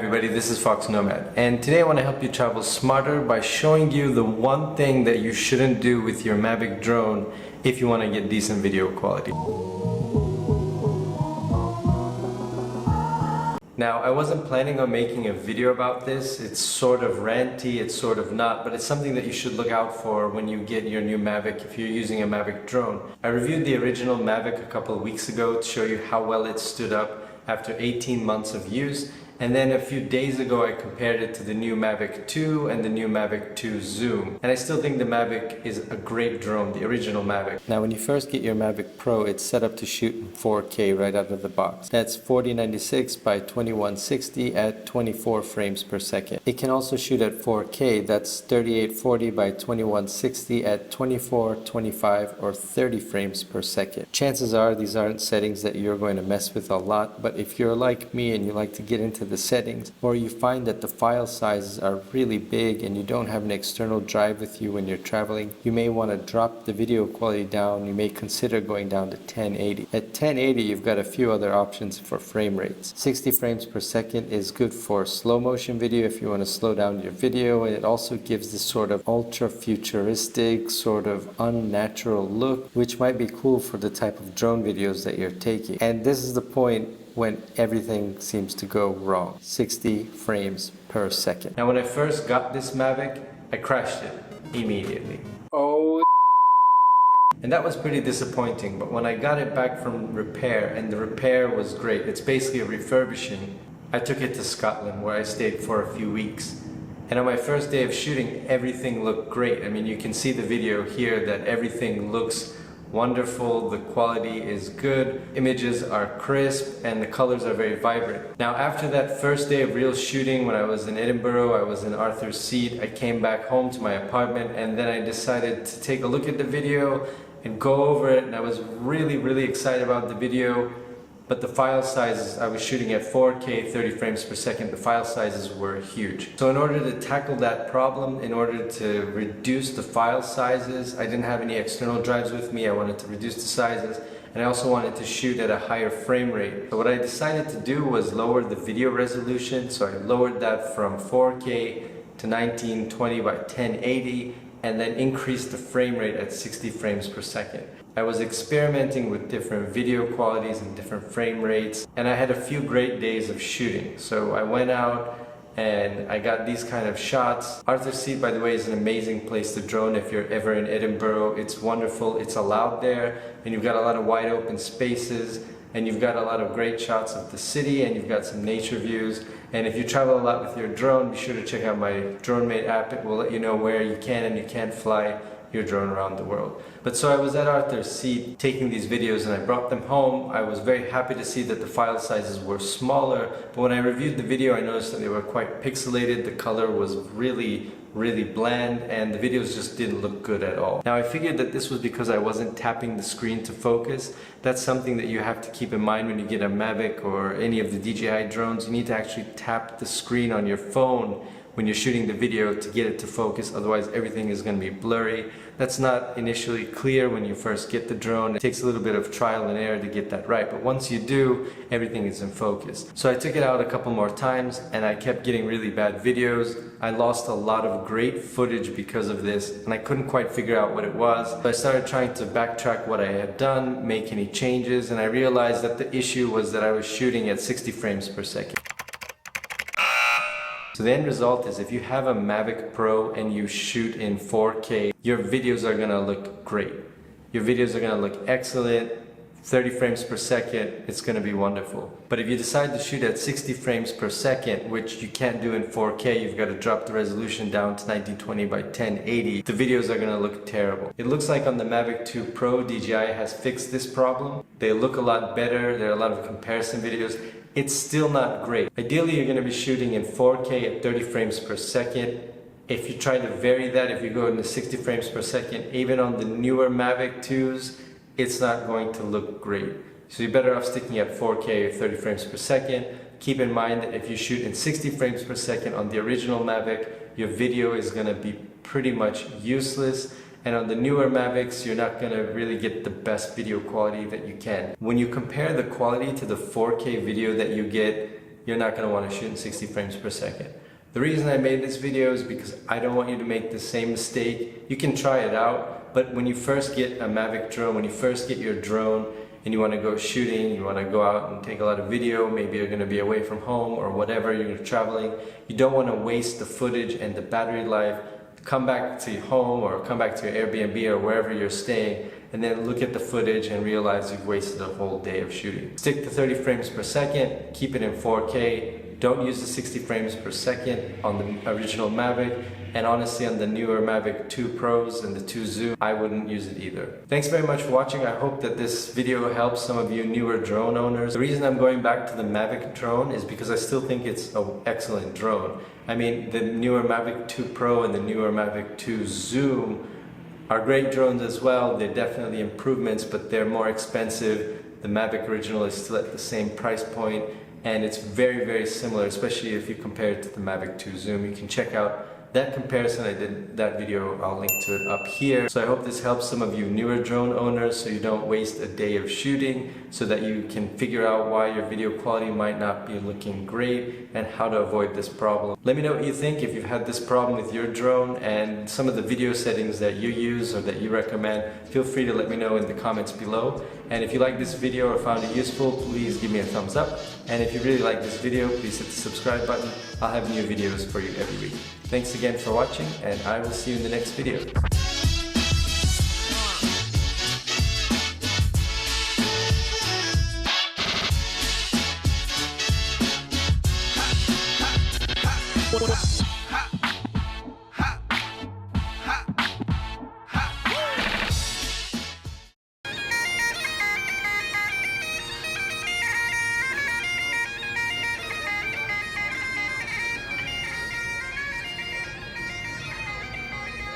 everybody, this is Fox Nomad, and today I want to help you travel smarter by showing you the one thing that you shouldn't do with your Mavic drone if you want to get decent video quality. Now, I wasn't planning on making a video about this. It's sort of ranty, it's sort of not, but it's something that you should look out for when you get your new Mavic if you're using a Mavic drone. I reviewed the original Mavic a couple of weeks ago to show you how well it stood up after 18 months of use, and then a few days ago I compared it to the new Mavic 2 and the new Mavic 2 Zoom. And I still think the Mavic is a great drone, the original Mavic. Now when you first get your Mavic Pro, it's set up to shoot in 4K right out of the box. That's 4096 by 2160 at 24 frames per second. It can also shoot at 4K, that's 3840 by 2160 at 24, 25 or 30 frames per second. Chances are these aren't settings that you're going to mess with a lot, but if you're like me and you like to get into the settings, or you find that the file sizes are really big and you don't have an external drive with you when you're traveling, you may want to drop the video quality down. You may consider going down to 1080. At 1080 you've got a few other options for frame rates. 60 frames per second is good for slow motion video if you want to slow down your video, and it also gives this sort of ultra futuristic, sort of unnatural look, which might be cool for the type of drone videos that you're taking. And this is the point when everything seems to go wrong. 60 frames per second. Now when I first got this Mavic, I crashed it immediately. Oh, and that was pretty disappointing, but when I got it back from repair, and the repair was great, it's basically a refurbishing, I took it to Scotland where I stayed for a few weeks. And on my first day of shooting, everything looked great. I mean, you can see the video here that everything looks wonderful, the quality is good, images are crisp, and the colors are very vibrant. Now after that first day of real shooting, when I was in Edinburgh, I was in Arthur's Seat, I came back home to my apartment, and then I decided to take a look at the video and go over it, and I was really excited about the video. But the file sizes, I was shooting at 4K 30 frames per second, the file sizes were huge. So in order to tackle that problem, in order to reduce the file sizes, I didn't have any external drives with me, I wanted to reduce the sizes, and I also wanted to shoot at a higher frame rate. So what I decided to do was lower the video resolution, so I lowered that from 4K to 1920 by 1080, and then increased the frame rate at 60 frames per second. I was experimenting with different video qualities and different frame rates, and I had a few great days of shooting. So I went out and I got these kind of shots. Arthur's Seat, by the way, is an amazing place to drone if you're ever in Edinburgh. It's wonderful, it's allowed there, and you've got a lot of wide open spaces, and you've got a lot of great shots of the city, and you've got some nature views. And if you travel a lot with your drone, be sure to check out my DroneMate app. It will let you know where you can and you can't fly your drone around the world. But so I was at Arthur's Seat taking these videos, and I brought them home. I was very happy to see that the file sizes were smaller, but when I reviewed the video I noticed that they were quite pixelated, the color was really bland, and the videos just didn't look good at all. Now I figured that this was because I wasn't tapping the screen to focus. That's something that you have to keep in mind when you get a Mavic or any of the DJI drones. You need to actually tap the screen on your phone when you're shooting the video to get it to focus, otherwise everything is going to be blurry. That's not initially clear when you first get the drone. It takes a little bit of trial and error to get that right, but once you do, everything is in focus. So I took it out a couple more times and I kept getting really bad videos. I lost a lot of great footage because of this, and I couldn't quite figure out what it was. So I started trying to backtrack what I had done, make any changes, and I realized that the issue was that I was shooting at 60 frames per second. So the end result is if you have a Mavic Pro and you shoot in 4K, your videos are gonna look great. Your videos are gonna look excellent, 30 frames per second, it's gonna be wonderful. But if you decide to shoot at 60 frames per second, which you can't do in 4K, you've got to drop the resolution down to 1920 by 1080, the videos are gonna look terrible. It looks like on the Mavic 2 Pro, DJI has fixed this problem. They look a lot better, there are a lot of comparison videos. It's still not great. Ideally, you're going to be shooting in 4K at 30 frames per second. If you try to vary that, if you go into 60 frames per second, even on the newer Mavic 2s, it's not going to look great. So you're better off sticking at 4K at 30 frames per second. Keep in mind that if you shoot in 60 frames per second on the original Mavic, your video is going to be pretty much useless. And on the newer Mavics, you're not going to really get the best video quality that you can. When you compare the quality to the 4K video that you get you're not going to want to shoot in 60 frames per second. The reason I made this video is because I don't want you to make the same mistake. You can try it out, but when you first get a Mavic drone, when you first get your drone and you want to go shooting, you want to go out and take a lot of video, maybe you're going to be away from home or whatever, you're traveling, you don't want to waste the footage and the battery life. Come back to your home or come back to your Airbnb or wherever you're staying and then look at the footage and realize you've wasted a whole day of shooting. Stick to 30 frames per second, keep it in 4K, don't use the 60 frames per second on the original Mavic, and honestly on the newer Mavic 2 Pros and the 2 Zoom, I wouldn't use it either. Thanks very much for watching. I hope that this video helps some of you newer drone owners. The reason I'm going back to the Mavic drone is because I still think it's an excellent drone. I mean, the newer Mavic 2 Pro and the newer Mavic 2 Zoom are great drones as well. They're definitely improvements, but they're more expensive. The Mavic original is still at the same price point, and it's very, very similar, especially if you compare it to the Mavic 2 Zoom. You can check out that comparison. I did that video, I'll link to it up here. So I hope this helps some of you newer drone owners so you don't waste a day of shooting, so that you can figure out why your video quality might not be looking great and how to avoid this problem. Let me know what you think if you've had this problem with your drone and some of the video settings that you use or that you recommend. Feel free to let me know in the comments below. And if you like this video or found it useful, please give me a thumbs up. And if you really like this video, please hit the subscribe button. I'll have new videos for you every week. Thanks again for watching, and I will see you in the next video.